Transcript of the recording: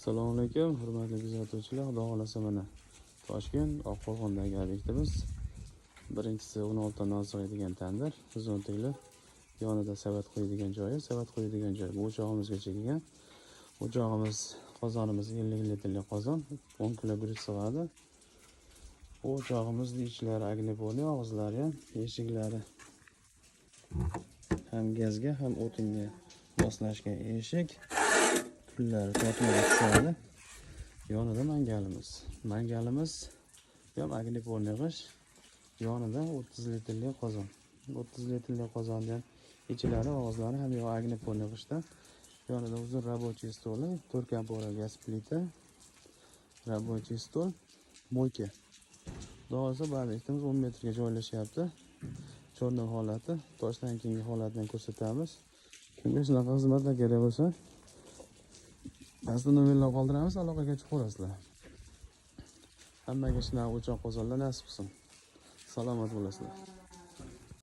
Assalomu alaykum, hurmatli kuzatuvchilar. Xudo xolasa mana Toshkent Oqqo'rg'ondagi obyektimiz. Birinchisi 16 non sig'adigan tandir, uzun tugli. Yonida savat qo'yadigan joyi, savat qo'yadigan joy. Bu o'chog'imizga kelgan. O'chog'imiz, qozonimiz 50 litrli qozon, 10 kg guruch sig'adi. Bu o'chog'imizning ichlari agnipoli, og'izlari ham, eshiklari ham gazga, ham o'tinga moslashgan eshik. Pullar tortmaga tushadi. Yonida mangalimiz ham agnipolni g'ish. Yonida 30 litrli qozon. 30 litrli qozondan ichlari, og'izlari ham yo agnipolni g'ishdan. Yonida uzun рабочий stoli, 4 kampora gaz plita, рабочий stol, moyka. Xudosa obyektimiz 10 metrga joylashyapti. Cho'rnov holati, toshdan keyingi holatini ko'rsatamiz. Kimga shunaqa xizmatlar kerak bo'lsa, pastda nomerlar qoldiramiz, aloqaga chiqaverasizlar. Hammaga shunaqa o'choq qozonlar nasib qilsin. Salomat bo'lasizlar.